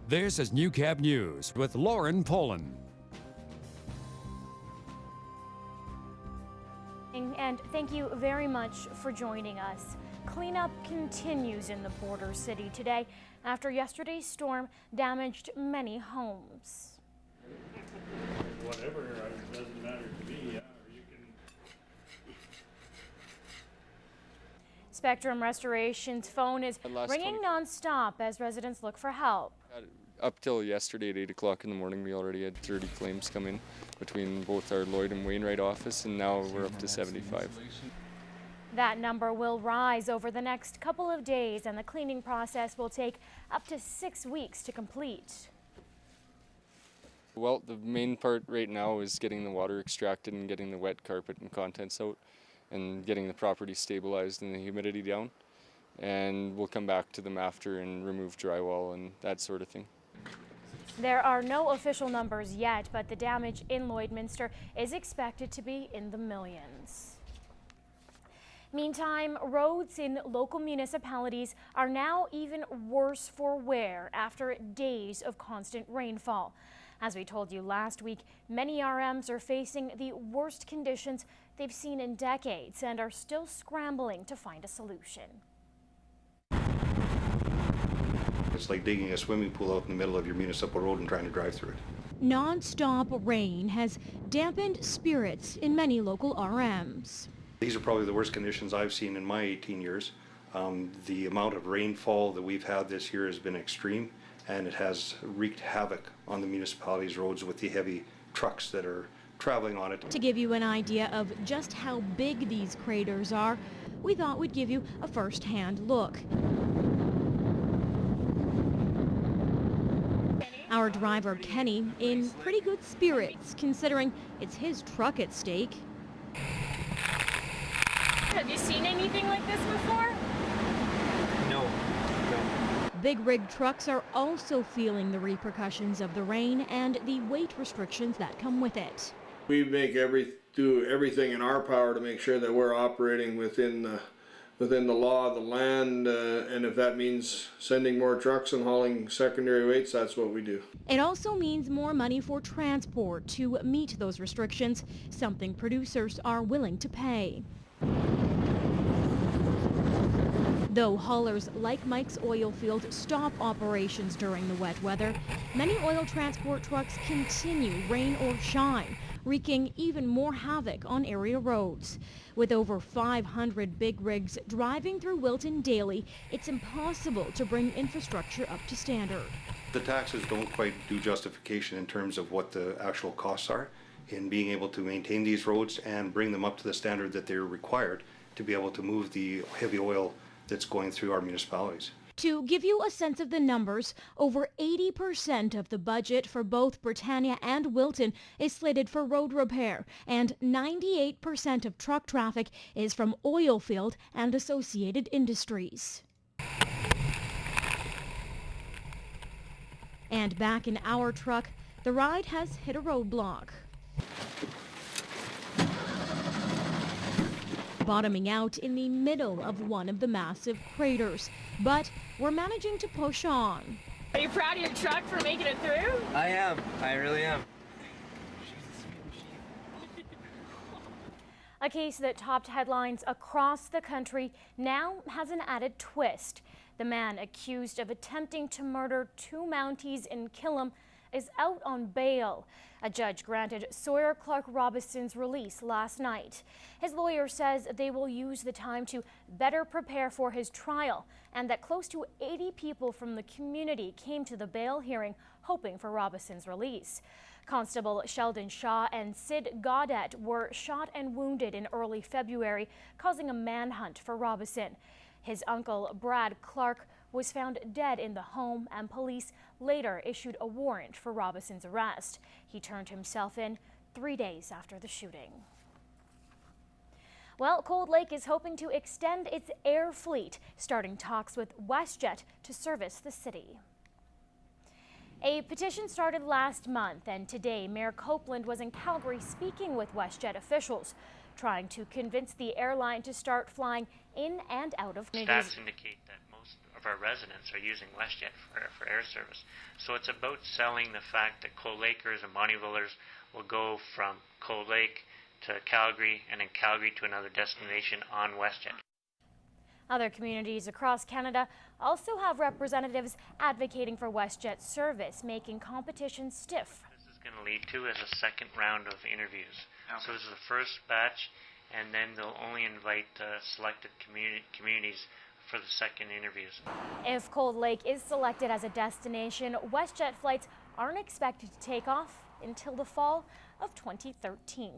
This is Newcap News with Lauren Poland. And thank you very much for joining us. Cleanup continues in the border city today after yesterday's storm damaged many homes. Whatever, it doesn't matter to me. Or you can. Spectrum Restoration's phone is ringing nonstop as residents look for help. Up till yesterday at 8 o'clock in the morning, we already had 30 claims come in between both our Lloyd and Wainwright office, and now we're up to 75. That number will rise over the next couple of days, and the cleaning process will take up to 6 weeks to complete. Well, the main part right now is getting the water extracted and getting the wet carpet and contents out and getting the property stabilized and the humidity down. And we'll come back to them after and remove drywall and that sort of thing. There are no official numbers yet, but the damage in Lloydminster is expected to be in the millions. Meantime, roads in local municipalities are now even worse for wear after days of constant rainfall. As we told you last week, many RMs are facing the worst conditions they've seen in decades and are still scrambling to find a solution. It's like digging a swimming pool out in the middle of your municipal road and trying to drive through it. Non-stop rain has dampened spirits in many local RMs. These are probably the worst conditions I've seen in my 18 years. The amount of rainfall that we've had this year has been extreme, and it has wreaked havoc on the municipality's roads with the heavy trucks that are traveling on it. To give you an idea of just how big these craters are, we thought we'd give you a first-hand look. Our driver, Kenny, in pretty good spirits, considering it's his truck at stake. Have you seen anything like this before? No. Big rig trucks are also feeling the repercussions of the rain and the weight restrictions that come with it. We do everything in our power to make sure that we're operating within the law of the land, and if that means sending more trucks and hauling secondary weights, that's what we do. It also means more money for transport to meet those restrictions, something producers are willing to pay. Though haulers like Mike's oil field stop operations during the wet weather, many oil transport trucks continue rain or shine, wreaking even more havoc on area roads. With over 500 big rigs driving through Wilton daily, it's impossible to bring infrastructure up to standard. The taxes don't quite do justification in terms of what the actual costs are in being able to maintain these roads and bring them up to the standard that they're required to be able to move the heavy oil that's going through our municipalities. To give you a sense of the numbers, over 80% of the budget for both Britannia and Wilton is slated for road repair, and 98% of truck traffic is from oil field and associated industries. And back in our truck, the ride has hit a roadblock. Bottoming out in the middle of one of the massive craters. But we're managing to push on. Are you proud of your truck for making it through? I am. I really am. A case that topped headlines across the country now has an added twist. The man accused of attempting to murder 2 Mounties in Killam is out on bail. A judge granted Sawyer Clark Robinson's release last night. His lawyer says they will use the time to better prepare for his trial, and that close to 80 people from the community came to the bail hearing hoping for Robinson's release. Constable Sheldon Shaw and Sid Gaudet were shot and wounded in early February, causing a manhunt for Robinson. His uncle, Brad Clark, was found dead in the home, and police later issued a warrant for Robinson's arrest. He turned himself in 3 days after the shooting. Well, Cold Lake is hoping to extend its air fleet, starting talks with WestJet to service the city. A petition started last month, and today Mayor Copeland was in Calgary speaking with WestJet officials, trying to convince the airline to start flying in and out of communities. Stats indicate that most of our residents are using WestJet for air service. So it's about selling the fact that Cold Lakers and Bonnyvillers will go from Cold Lake to Calgary and then Calgary to another destination on WestJet. Other communities across Canada also have representatives advocating for WestJet service, making competition stiff. This is going to lead to is a second round of interviews. Okay. So this is the first batch, and then they'll only invite selected communities for the second interviews. If Cold Lake is selected as a destination, WestJet flights aren't expected to take off until the fall of 2013.